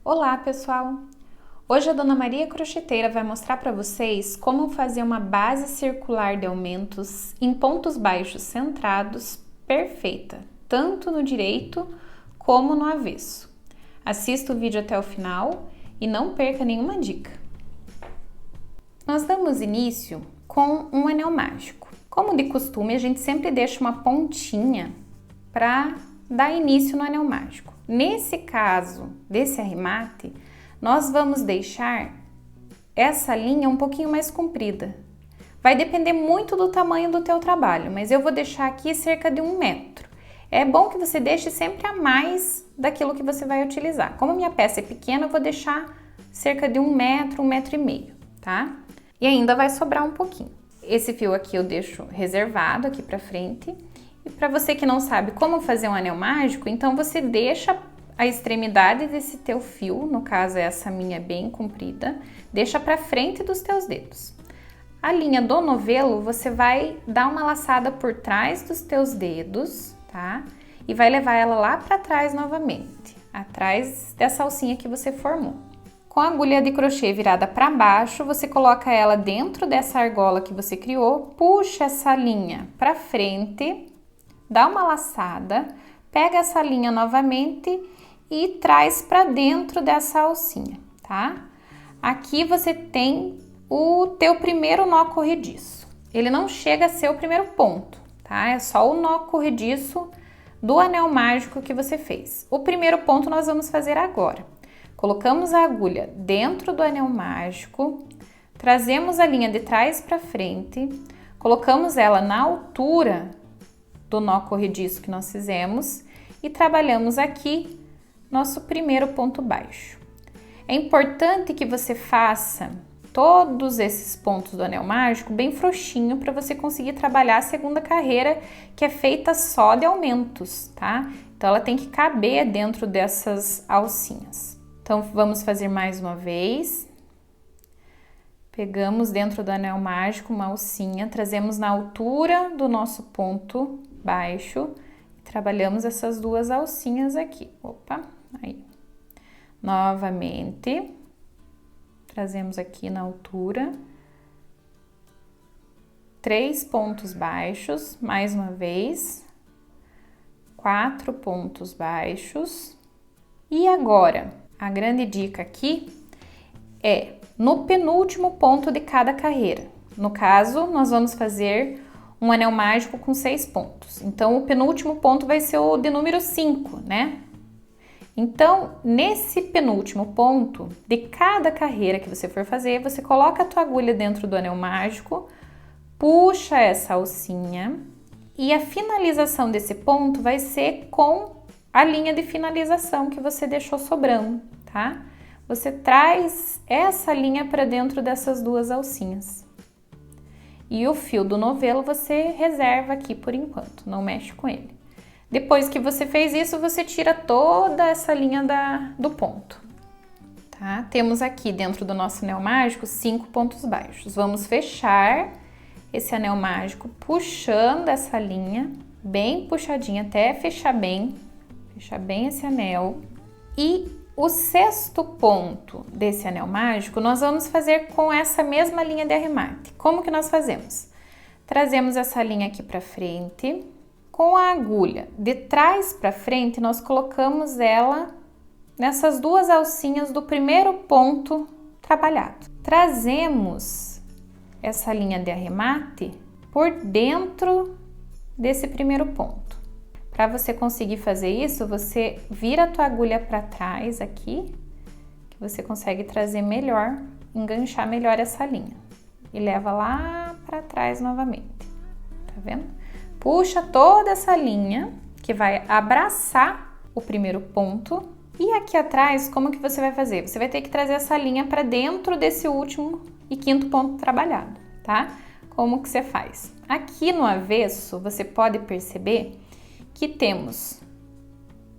Olá, pessoal! Hoje a Dona Maria Crocheteira vai mostrar para vocês como fazer uma base circular de aumentos em pontos baixos centrados perfeita, tanto no direito como no avesso. Assista o vídeo até o final e não perca nenhuma dica. Nós damos início com um anel mágico. Como de costume, a gente sempre deixa uma pontinha para dar início no anel mágico. Nesse caso desse arremate, nós vamos deixar essa linha um pouquinho mais comprida. Vai depender muito do tamanho do teu trabalho, mas eu vou deixar aqui cerca de 1 metro. É bom que você deixe sempre a mais daquilo que você vai utilizar. Como minha peça é pequena, eu vou deixar cerca de 1 metro, 1 metro e meio, tá? E ainda vai sobrar um pouquinho. Esse fio aqui eu deixo reservado aqui pra frente. E para você que não sabe como fazer um anel mágico, então você deixa a extremidade desse teu fio, no caso essa minha bem comprida, deixa para frente dos teus dedos. A linha do novelo você vai dar uma laçada por trás dos teus dedos, tá? E vai levar ela lá para trás novamente, atrás dessa alcinha que você formou. Com a agulha de crochê virada para baixo, você coloca ela dentro dessa argola que você criou, puxa essa linha para frente, dá uma laçada, pega essa linha novamente e traz para dentro dessa alcinha, tá? Aqui você tem o teu primeiro nó corrediço. Ele não chega a ser o primeiro ponto, tá? É só o nó corrediço do anel mágico que você fez. O primeiro ponto nós vamos fazer agora. Colocamos a agulha dentro do anel mágico, trazemos a linha de trás para frente, colocamos ela na altura do nó corrediço que nós fizemos e trabalhamos aqui nosso primeiro ponto baixo. É importante que você faça todos esses pontos do anel mágico bem frouxinho para você conseguir trabalhar a segunda carreira, que é feita só de aumentos, tá? Então ela tem que caber dentro dessas alcinhas. Então vamos fazer mais uma vez. Pegamos dentro do anel mágico uma alcinha, trazemos na altura do nosso ponto baixo e trabalhamos essas duas alcinhas aqui. Opa, aí. Novamente, trazemos aqui na altura 3 pontos baixos, mais uma vez, 4 pontos baixos. E agora, a grande dica aqui é no penúltimo ponto de cada carreira. No caso, nós vamos fazer um anel mágico com 6 pontos. Então, o penúltimo ponto vai ser o de número 5, né? Então, nesse penúltimo ponto, de cada carreira que você for fazer, você coloca a tua agulha dentro do anel mágico, puxa essa alcinha e a finalização desse ponto vai ser com a linha de finalização que você deixou sobrando, tá? Você traz essa linha para dentro dessas duas alcinhas. E o fio do novelo você reserva aqui por enquanto, não mexe com ele. Depois que você fez isso, você tira toda essa linha do ponto, tá? Temos aqui dentro do nosso anel mágico 5 pontos baixos. Vamos fechar esse anel mágico puxando essa linha, bem puxadinha, até fechar bem esse anel. E o 6º ponto desse anel mágico, nós vamos fazer com essa mesma linha de arremate. Como que nós fazemos? Trazemos essa linha aqui para frente, com a agulha de trás para frente, nós colocamos ela nessas duas alcinhas do primeiro ponto trabalhado. Trazemos essa linha de arremate por dentro desse primeiro ponto. Para você conseguir fazer isso, você vira a tua agulha para trás aqui, que você consegue trazer melhor, enganchar melhor essa linha. E leva lá para trás novamente, tá vendo? Puxa toda essa linha, que vai abraçar o primeiro ponto. E aqui atrás, como que você vai fazer? Você vai ter que trazer essa linha para dentro desse último e 5º ponto trabalhado, tá? Como que você faz? Aqui no avesso, você pode perceber que temos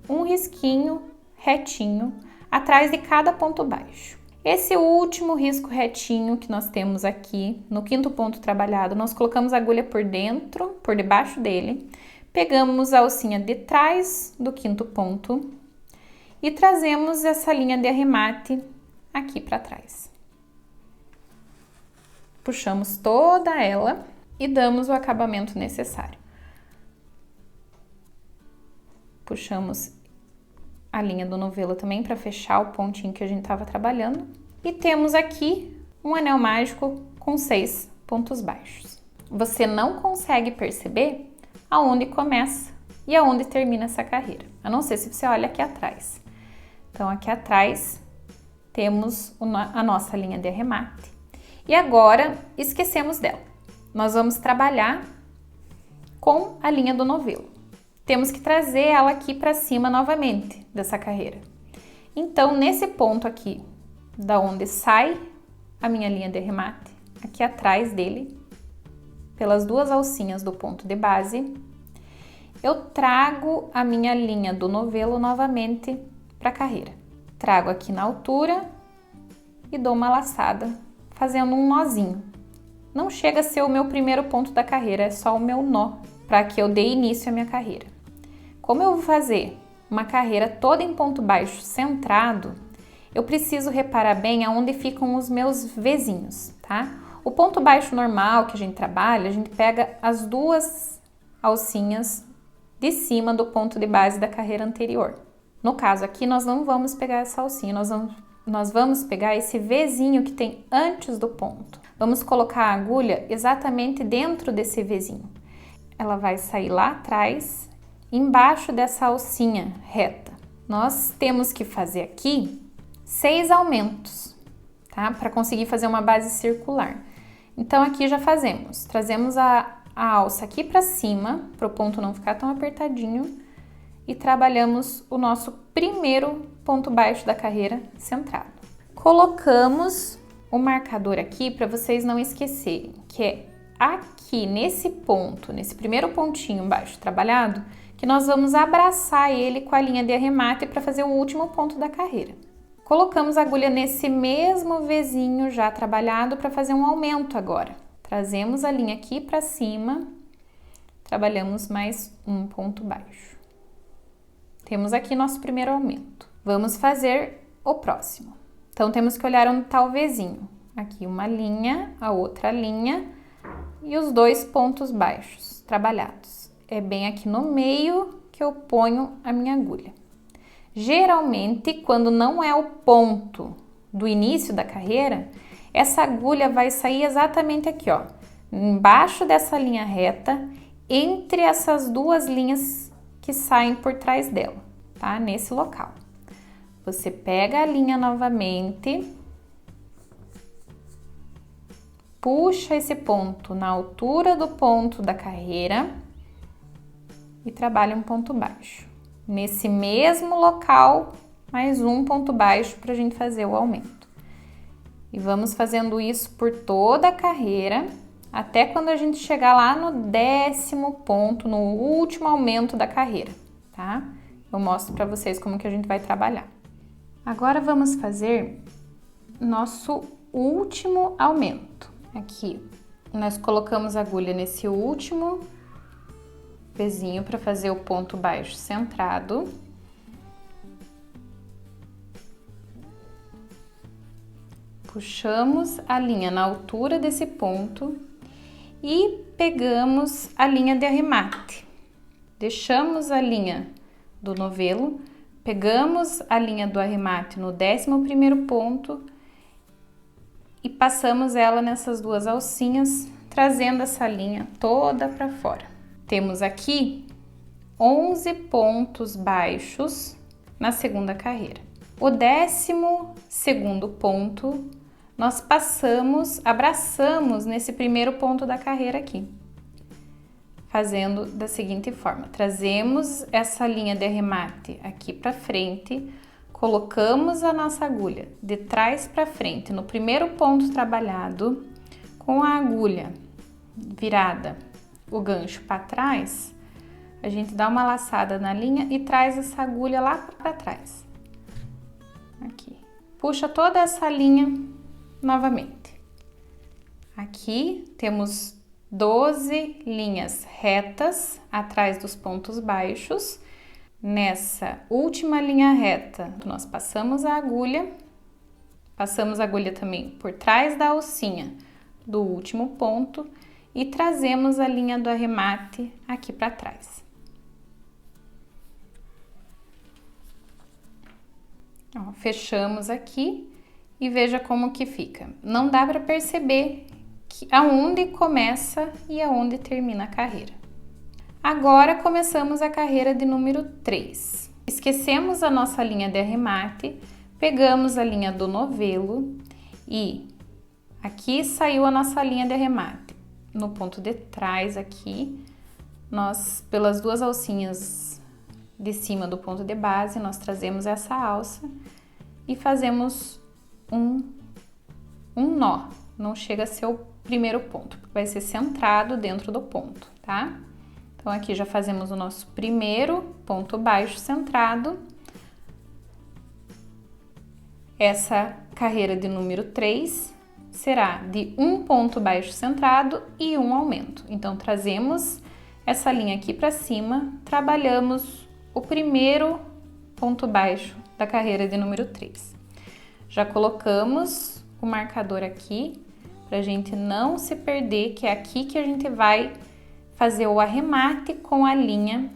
um risquinho retinho atrás de cada ponto baixo. Esse último risco retinho que nós temos aqui no 5º ponto trabalhado, nós colocamos a agulha por dentro, por debaixo dele, pegamos a alcinha de trás do 5º ponto e trazemos essa linha de arremate aqui para trás. Puxamos toda ela e damos o acabamento necessário. Puxamos a linha do novelo também para fechar o pontinho que a gente estava trabalhando. E temos aqui um anel mágico com 6 pontos baixos. Você não consegue perceber aonde começa e aonde termina essa carreira, a não ser se você olha aqui atrás. Então, aqui atrás temos a nossa linha de arremate. E agora, esquecemos dela. Nós vamos trabalhar com a linha do novelo. Temos que trazer ela aqui para cima novamente dessa carreira. Então, nesse ponto aqui, da onde sai a minha linha de arremate, aqui atrás dele, pelas duas alcinhas do ponto de base, eu trago a minha linha do novelo novamente para a carreira. Trago aqui na altura e dou uma laçada, fazendo um nozinho. Não chega a ser o meu primeiro ponto da carreira, é só o meu nó, para que eu dê início à minha carreira. Como eu vou fazer uma carreira toda em ponto baixo centrado, eu preciso reparar bem aonde ficam os meus Vzinhos, tá? O ponto baixo normal que a gente trabalha, a gente pega as duas alcinhas de cima do ponto de base da carreira anterior. No caso aqui, nós não vamos pegar essa alcinha, nós vamos pegar esse Vzinho que tem antes do ponto. Vamos colocar a agulha exatamente dentro desse Vzinho. Ela vai sair lá atrás, embaixo dessa alcinha reta. Nós temos que fazer aqui 6 aumentos, tá? Para conseguir fazer uma base circular. Então, aqui já trazemos a alça aqui para cima, para o ponto não ficar tão apertadinho, e trabalhamos o nosso primeiro ponto baixo da carreira centrado. Colocamos o marcador aqui para vocês não esquecerem, que é aqui nesse ponto, nesse primeiro pontinho baixo trabalhado, que nós vamos abraçar ele com a linha de arremate para fazer o último ponto da carreira. Colocamos a agulha nesse mesmo Vzinho já trabalhado para fazer um aumento agora. Trazemos a linha aqui para cima, trabalhamos mais um ponto baixo. Temos aqui nosso primeiro aumento. Vamos fazer o próximo. Então, temos que olhar onde está o Vzinho. Aqui uma linha, a outra linha e os 2 pontos baixos trabalhados. É bem aqui no meio que eu ponho a minha agulha. Geralmente, quando não é o ponto do início da carreira, essa agulha vai sair exatamente aqui, ó, embaixo dessa linha reta, entre essas duas linhas que saem por trás dela, tá? Nesse local. Você pega a linha novamente, puxa esse ponto na altura do ponto da carreira e trabalha um ponto baixo. Nesse mesmo local, mais um ponto baixo para a gente fazer o aumento. E vamos fazendo isso por toda a carreira, até quando a gente chegar lá no 10º ponto, no último aumento da carreira, tá? Eu mostro para vocês como que a gente vai trabalhar. Agora vamos fazer nosso último aumento. Aqui, nós colocamos a agulha nesse último Vzinho para fazer o ponto baixo centrado. Puxamos a linha na altura desse ponto e pegamos a linha de arremate. Deixamos a linha do novelo, pegamos a linha do arremate no 11º ponto e passamos ela nessas duas alcinhas, trazendo essa linha toda para fora. Temos aqui 11 pontos baixos na segunda carreira. O 12º ponto, nós abraçamos nesse primeiro ponto da carreira aqui, fazendo da seguinte forma: trazemos essa linha de arremate aqui para frente, colocamos a nossa agulha de trás para frente no primeiro ponto trabalhado, com a agulha virada, o gancho para trás, a gente dá uma laçada na linha e traz essa agulha lá para trás. Aqui. Puxa toda essa linha novamente. Aqui temos 12 linhas retas atrás dos pontos baixos. nessa última linha reta, nós passamos a agulha também por trás da alcinha do último ponto e trazemos a linha do arremate aqui para trás. Ó, fechamos aqui e veja como que fica. Não dá para perceber aonde começa e aonde termina a carreira. Agora começamos a carreira de número 3. Esquecemos a nossa linha de arremate, pegamos a linha do novelo e aqui saiu a nossa linha de arremate. No ponto de trás aqui, nós, pelas duas alcinhas de cima do ponto de base, nós trazemos essa alça e fazemos um nó. Não chega a ser o primeiro ponto, porque vai ser centrado dentro do ponto, tá? Então, aqui já fazemos o nosso primeiro ponto baixo centrado. Essa carreira de número 3 será de um ponto baixo centrado e um aumento. Então, trazemos essa linha aqui para cima, trabalhamos o primeiro ponto baixo da carreira de número 3. Já colocamos o marcador aqui, para a gente não se perder, que é aqui que a gente vai fazer o arremate com a linha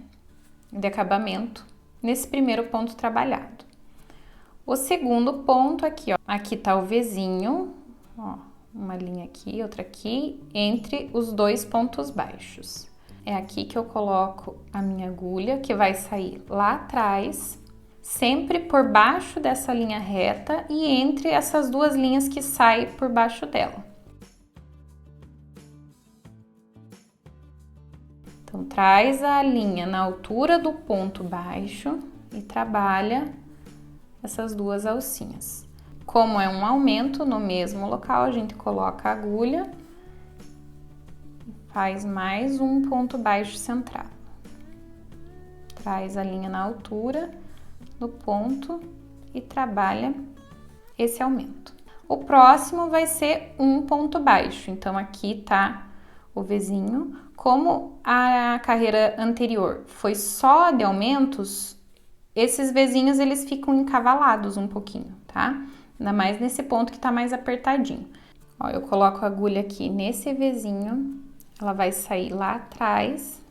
de acabamento nesse primeiro ponto trabalhado. O segundo ponto aqui, ó, aqui tá o Vzinho, ó, uma linha aqui, outra aqui, entre os dois pontos baixos. É aqui que eu coloco a minha agulha, que vai sair lá atrás, sempre por baixo dessa linha reta e entre essas duas linhas que saem por baixo dela. Então, traz a linha na altura do ponto baixo e trabalha essas duas alcinhas. Como é um aumento no mesmo local, a gente coloca a agulha e faz mais um ponto baixo centrado. Traz a linha na altura do ponto e trabalha esse aumento. O próximo vai ser um ponto baixo, então aqui tá o Vzinho. Como a carreira anterior foi só de aumentos, esses Vzinhos eles ficam encavalados um pouquinho, tá? Ainda mais nesse ponto que tá mais apertadinho. Ó, eu coloco a agulha aqui nesse Vzinho, ela vai sair lá atrás,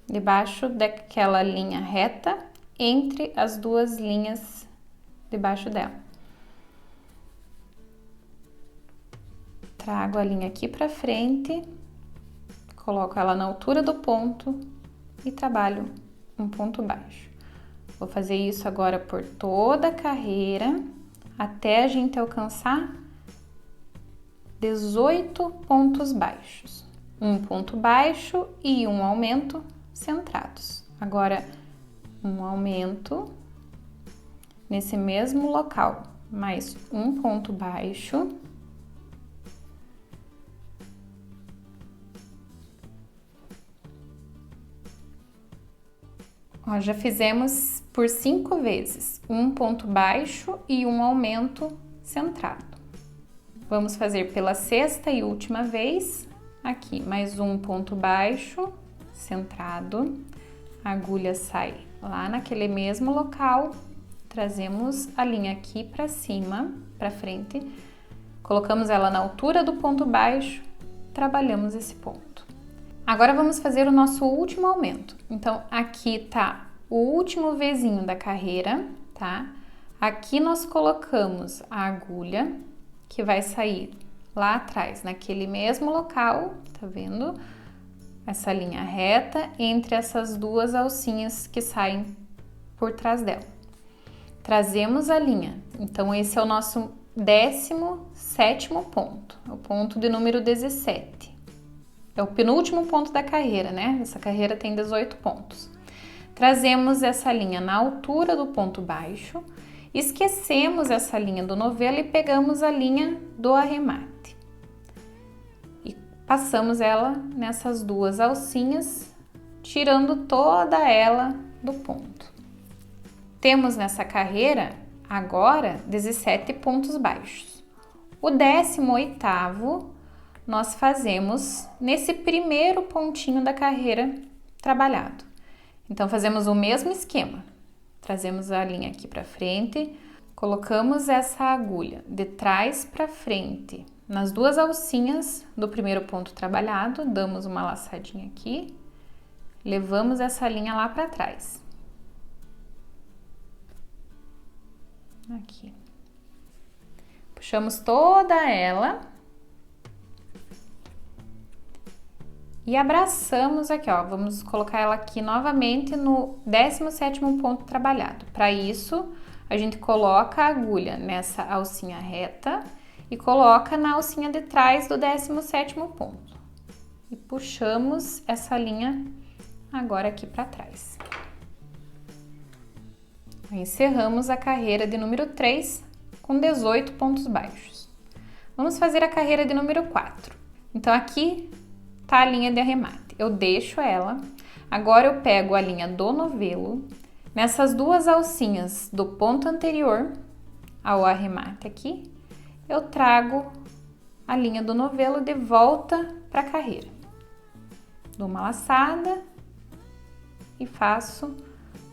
debaixo daquela linha reta, entre as duas linhas debaixo dela. Trago a linha aqui pra frente, coloco ela na altura do ponto e trabalho um ponto baixo. Vou fazer isso agora por toda a carreira, até a gente alcançar 18 pontos baixos. Um ponto baixo e um aumento centrados. Agora, um aumento nesse mesmo local, mais um ponto baixo. Ó, já fizemos por 5 vezes, um ponto baixo e um aumento centrado. Vamos fazer pela sexta e última vez, aqui, mais um ponto baixo, centrado, a agulha sai lá naquele mesmo local, trazemos a linha aqui para cima, para frente, colocamos ela na altura do ponto baixo, trabalhamos esse ponto. Agora vamos fazer o nosso último aumento. Então, aqui tá o último Vzinho da carreira, tá? Aqui nós colocamos a agulha, que vai sair lá atrás, naquele mesmo local, tá vendo? Essa linha reta entre essas duas alcinhas que saem por trás dela. Trazemos a linha. Então, esse é o nosso 17º ponto, o ponto de número 17. É o penúltimo ponto da carreira, né? Essa carreira tem 18 pontos. Trazemos essa linha na altura do ponto baixo, esquecemos essa linha do novelo e pegamos a linha do arremate. E passamos ela nessas duas alcinhas, tirando toda ela do ponto. Temos nessa carreira, agora, 17 pontos baixos. O 18º nós fazemos nesse primeiro pontinho da carreira trabalhado. Então, fazemos o mesmo esquema. Trazemos a linha aqui para frente, colocamos essa agulha de trás para frente nas duas alcinhas do primeiro ponto trabalhado, damos uma laçadinha aqui, levamos essa linha lá para trás. Aqui. Puxamos toda ela e abraçamos aqui, ó. Vamos colocar ela aqui novamente no 17º ponto trabalhado. Para isso, a gente coloca a agulha nessa alcinha reta e coloca na alcinha de trás do 17º ponto. E puxamos essa linha agora aqui para trás. Encerramos a carreira de número 3 com 18 pontos baixos. Vamos fazer a carreira de número 4. Então, aqui tá a linha de arremate. Eu deixo ela. Agora eu pego a linha do novelo. Nessas duas alcinhas do ponto anterior ao arremate aqui, eu trago a linha do novelo de volta para a carreira. Dou uma laçada e faço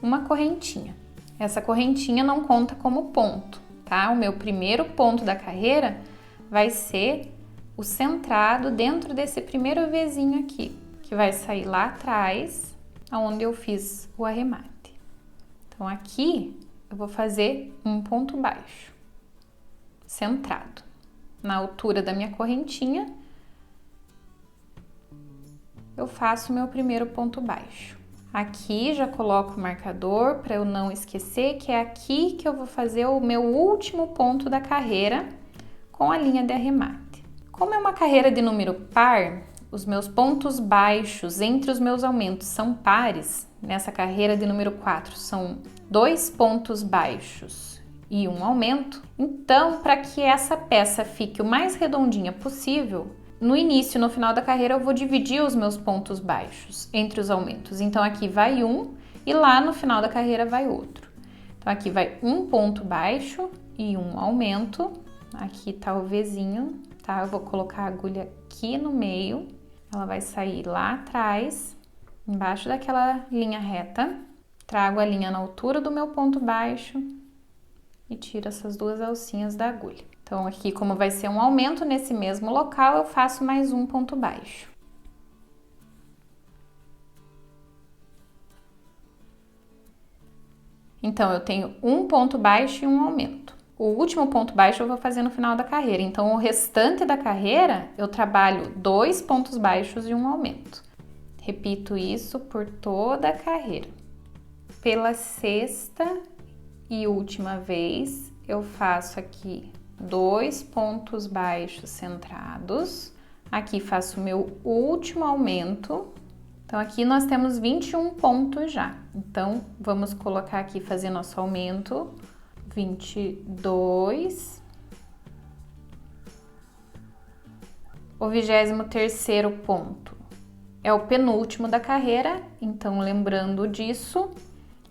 uma correntinha. Essa correntinha não conta como ponto, tá? O meu primeiro ponto da carreira vai ser o centrado dentro desse primeiro Vzinho aqui, que vai sair lá atrás, onde eu fiz o arremate. Então, aqui eu vou fazer um ponto baixo, centrado, na altura da minha correntinha, eu faço o meu primeiro ponto baixo. Aqui já coloco o marcador para eu não esquecer que é aqui que eu vou fazer o meu último ponto da carreira com a linha de arremate. Como é uma carreira de número par, os meus pontos baixos entre os meus aumentos são pares. Nessa carreira de número 4 são 2 pontos baixos e um aumento. Então, para que essa peça fique o mais redondinha possível, no início e no final da carreira eu vou dividir os meus pontos baixos entre os aumentos. Então, aqui vai um e lá no final da carreira vai outro. Então, aqui vai um ponto baixo e um aumento. Aqui tá o Vzinho, tá? Eu vou colocar a agulha aqui no meio. Ela vai sair lá atrás, embaixo daquela linha reta. Trago a linha na altura do meu ponto baixo e tiro essas duas alcinhas da agulha. Então, aqui, como vai ser um aumento nesse mesmo local, eu faço mais um ponto baixo. Então, eu tenho um ponto baixo e um aumento. O último ponto baixo eu vou fazer no final da carreira. Então, o restante da carreira, eu trabalho 2 pontos baixos e um aumento. Repito isso por toda a carreira. Pela sexta e última vez, eu faço aqui 2 pontos baixos centrados. Aqui faço o meu último aumento. Então, aqui nós temos 21 pontos já. Então, vamos colocar aqui, fazer nosso aumento. 22. O 23º ponto é o penúltimo da carreira. Então, lembrando disso,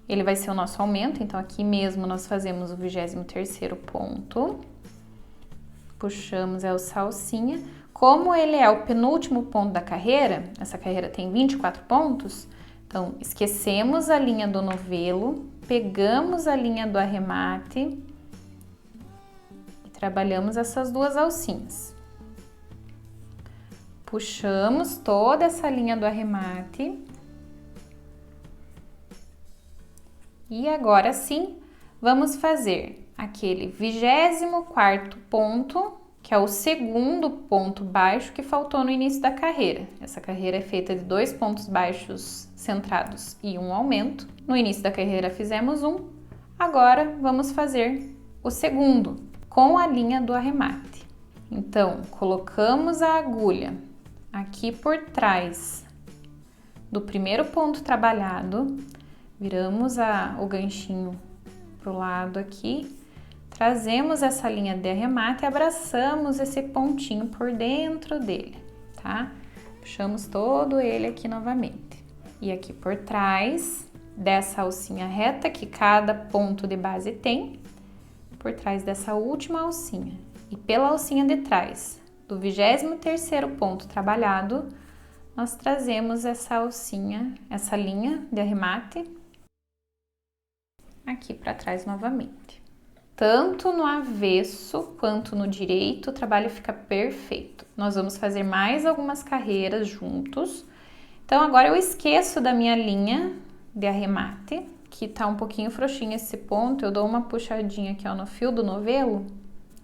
ele vai ser o nosso aumento. Então, aqui mesmo nós fazemos o 23º ponto. Puxamos a alcinha. Como ele é o penúltimo ponto da carreira, essa carreira tem 24 pontos, então esquecemos a linha do novelo, pegamos a linha do arremate e trabalhamos essas duas alcinhas. Puxamos toda essa linha do arremate. E agora sim, vamos fazer aquele 24º ponto, que é o segundo ponto baixo que faltou no início da carreira. Essa carreira é feita de 2 pontos baixos centrados e um aumento. No início da carreira fizemos um, agora vamos fazer o segundo, com a linha do arremate. Então, colocamos a agulha aqui por trás do primeiro ponto trabalhado, viramos o ganchinho pro lado aqui, trazemos essa linha de arremate e abraçamos esse pontinho por dentro dele, tá? Puxamos todo ele aqui novamente. E aqui por trás dessa alcinha reta que cada ponto de base tem, por trás dessa última alcinha e pela alcinha de trás do 23º ponto trabalhado, nós trazemos essa alcinha, essa linha de arremate aqui para trás novamente. Tanto no avesso quanto no direito, o trabalho fica perfeito. Nós vamos fazer mais algumas carreiras juntos. Então, agora eu esqueço da minha linha de arremate, que tá um pouquinho frouxinho esse ponto. Eu dou uma puxadinha aqui, ó, no fio do novelo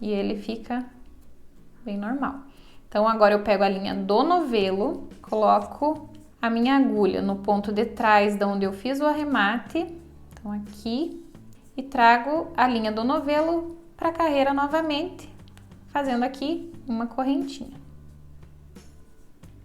e ele fica bem normal. Então, agora eu pego a linha do novelo, coloco a minha agulha no ponto de trás de onde eu fiz o arremate, então aqui, e trago a linha do novelo para a carreira novamente, fazendo aqui uma correntinha.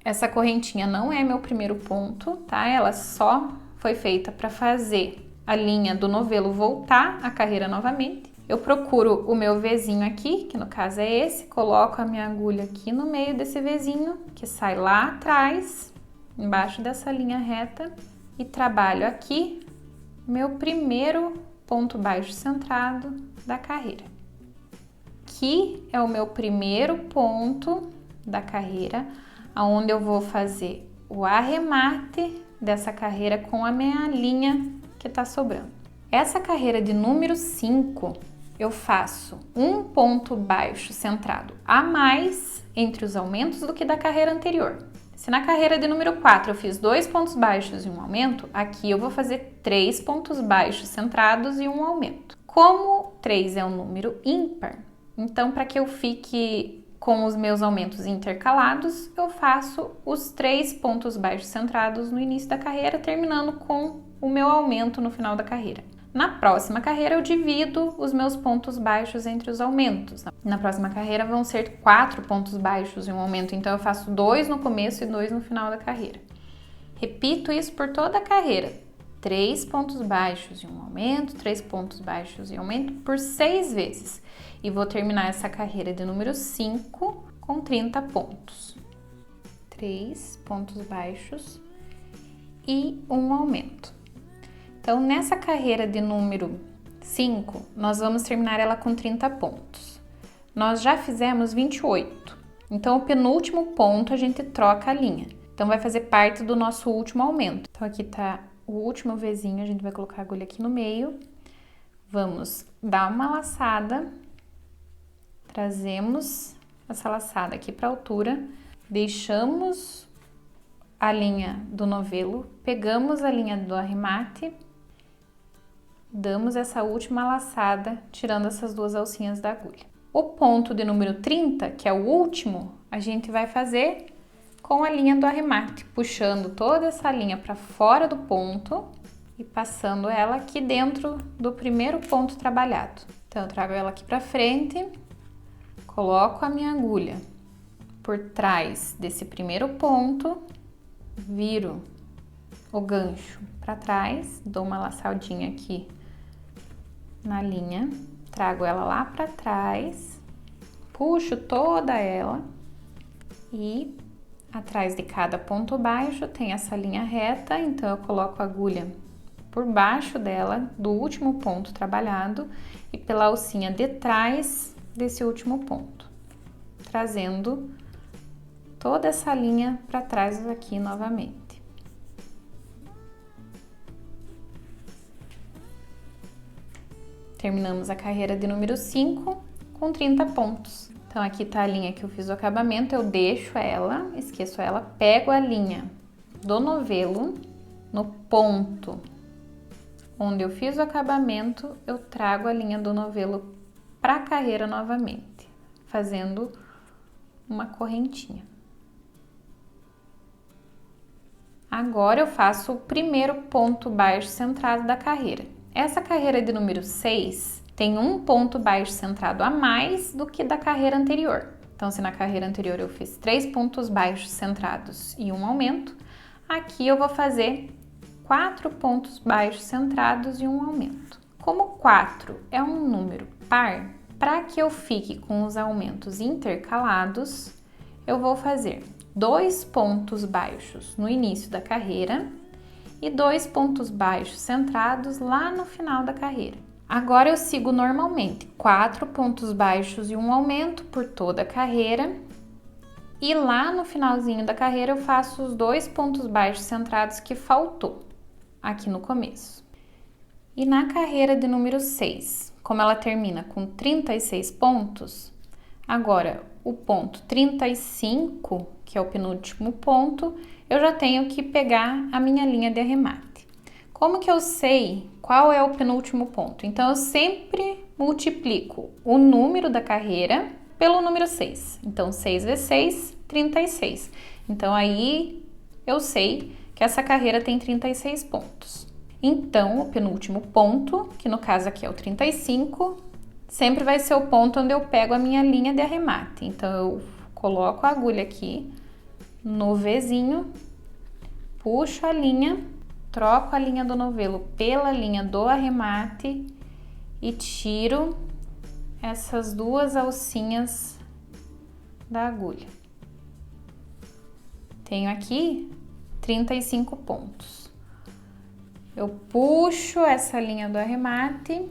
Essa correntinha não é meu primeiro ponto, tá? Ela só foi feita para fazer a linha do novelo voltar à carreira novamente. Eu procuro o meu Vzinho aqui, que no caso é esse, coloco a minha agulha aqui no meio desse Vzinho, que sai lá atrás, embaixo dessa linha reta, e trabalho aqui meu primeiro ponto baixo centrado da carreira. Aqui é o meu primeiro ponto da carreira, onde eu vou fazer o arremate dessa carreira com a minha linha que tá sobrando. Essa carreira de número 5, eu faço um ponto baixo centrado a mais entre os aumentos do que da carreira anterior. Se na carreira de número 4 eu fiz 2 pontos baixos e um aumento, aqui eu vou fazer 3 pontos baixos centrados e um aumento. Como 3 é um número ímpar, então para que eu fique com os meus aumentos intercalados, eu faço os 3 pontos baixos centrados no início da carreira, terminando com o meu aumento no final da carreira. Na próxima carreira, eu divido os meus pontos baixos entre os aumentos. Na próxima carreira vão ser 4 pontos baixos e um aumento, então eu faço 2 no começo e 2 no final da carreira. Repito isso por toda a carreira. 3 pontos baixos e um aumento, 3 pontos baixos e um aumento por 6 vezes. E vou terminar essa carreira de número 5 com 30 pontos. 3 pontos baixos e um aumento. Então, nessa carreira de número 5, nós vamos terminar ela com 30 pontos. Nós já fizemos 28, então o penúltimo ponto a gente troca a linha. Então, vai fazer parte do nosso último aumento. Então, aqui tá o último Vzinho, a gente vai colocar a agulha aqui no meio. Vamos dar uma laçada, trazemos essa laçada aqui para a altura, deixamos a linha do novelo, pegamos a linha do arremate, damos essa última laçada, tirando essas duas alcinhas da agulha. O ponto de número 30, que é o último, a gente vai fazer com a linha do arremate, puxando toda essa linha para fora do ponto e passando ela aqui dentro do primeiro ponto trabalhado. Então, eu trago ela aqui para frente, coloco a minha agulha por trás desse primeiro ponto, viro o gancho para trás, dou uma laçadinha aqui na linha, trago ela lá para trás, puxo toda ela e atrás de cada ponto baixo tem essa linha reta, então eu coloco a agulha por baixo dela, do último ponto trabalhado e pela alcinha de trás desse último ponto, trazendo toda essa linha para trás aqui novamente. Terminamos a carreira de número 5 com 30 pontos. Então, aqui tá a linha que eu fiz o acabamento, eu deixo ela, esqueço ela, pego a linha do novelo, no ponto onde eu fiz o acabamento, eu trago a linha do novelo para a carreira novamente, fazendo uma correntinha. Agora eu faço o primeiro ponto baixo centrado da carreira. Essa carreira de número 6 tem um ponto baixo centrado a mais do que da carreira anterior. Então, se na carreira anterior eu fiz 3 pontos baixos centrados e um aumento, aqui eu vou fazer 4 pontos baixos centrados e um aumento. Como 4 é um número par, para que eu fique com os aumentos intercalados, eu vou fazer 2 pontos baixos no início da carreira e 2 pontos baixos centrados lá no final da carreira. Agora eu sigo normalmente 4 pontos baixos e um aumento por toda a carreira E lá no finalzinho da carreira eu faço os 2 pontos baixos centrados que faltou aqui no começo. E na carreira de número 6, como ela termina com 36 pontos, agora o ponto 35, que é o penúltimo ponto, eu já tenho que pegar a minha linha de arremate. Como que eu sei qual é o penúltimo ponto? Então, eu sempre multiplico o número da carreira pelo número 6. Então, 6 vezes 6, 36. Então, aí eu sei que essa carreira tem 36 pontos. Então, o penúltimo ponto, que no caso aqui é o 35, sempre vai ser o ponto onde eu pego a minha linha de arremate. Então, eu coloco a agulha aqui no Vzinho, puxo a linha, troco a linha do novelo pela linha do arremate e tiro essas 2 alcinhas da agulha. Tenho aqui 35 pontos. Eu puxo essa linha do arremate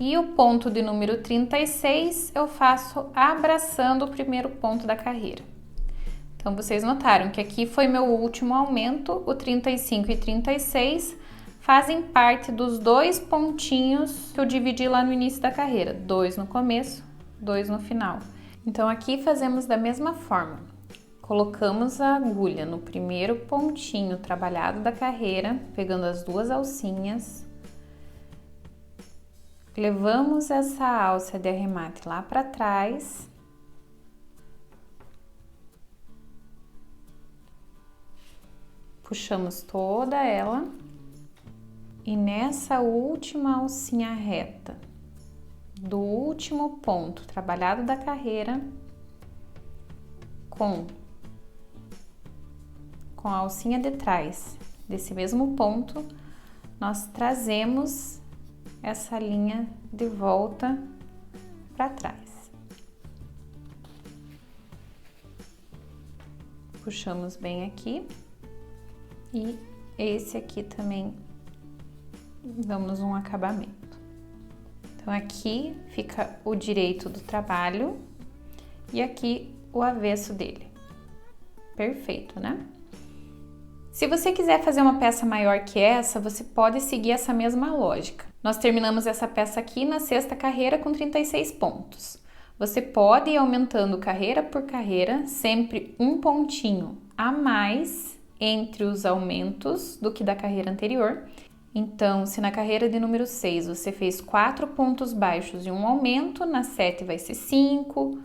e o ponto de número 36 eu faço abraçando o primeiro ponto da carreira. Então, vocês notaram que aqui foi meu último aumento, o 35 e 36 fazem parte dos 2 pontinhos que eu dividi lá no início da carreira, 2 no começo, 2 no final. Então, aqui fazemos da mesma forma. Colocamos a agulha no primeiro pontinho trabalhado da carreira, pegando as 2 alcinhas. Levamos essa alça de arremate lá para trás. Puxamos toda ela. E nessa última alcinha reta do último ponto trabalhado da carreira, com a alcinha de trás desse mesmo ponto, nós trazemos essa linha de volta para trás. Puxamos bem aqui e esse aqui também damos um acabamento. Então, aqui fica o direito do trabalho e aqui o avesso dele. Perfeito, né? Se você quiser fazer uma peça maior que essa, você pode seguir essa mesma lógica. Nós terminamos essa peça aqui na 6ª carreira com 36 pontos. Você pode ir aumentando carreira por carreira, sempre um pontinho a mais entre os aumentos do que da carreira anterior. Então, se na carreira de número 6 você fez 4 pontos baixos e um aumento, na 7 vai ser 5,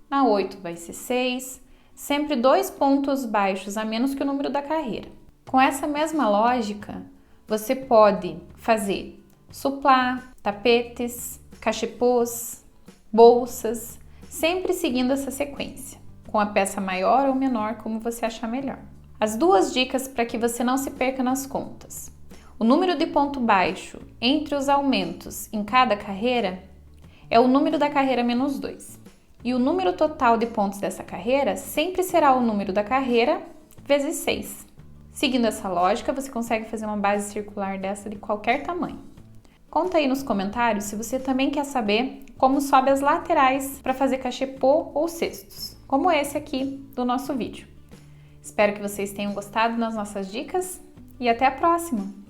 na 8 vai ser 6, sempre 2 pontos baixos a menos que o número da carreira. Com essa mesma lógica, você pode fazer suplá, tapetes, cachepôs, bolsas, sempre seguindo essa sequência, com a peça maior ou menor, como você achar melhor. As 2 dicas para que você não se perca nas contas. O número de ponto baixo entre os aumentos em cada carreira é o número da carreira menos 2. E o número total de pontos dessa carreira sempre será o número da carreira vezes 6. Seguindo essa lógica, você consegue fazer uma base circular dessa de qualquer tamanho. Conta aí nos comentários se você também quer saber como sobe as laterais para fazer cachepô ou cestos, como esse aqui do nosso vídeo. Espero que vocês tenham gostado das nossas dicas e até a próxima!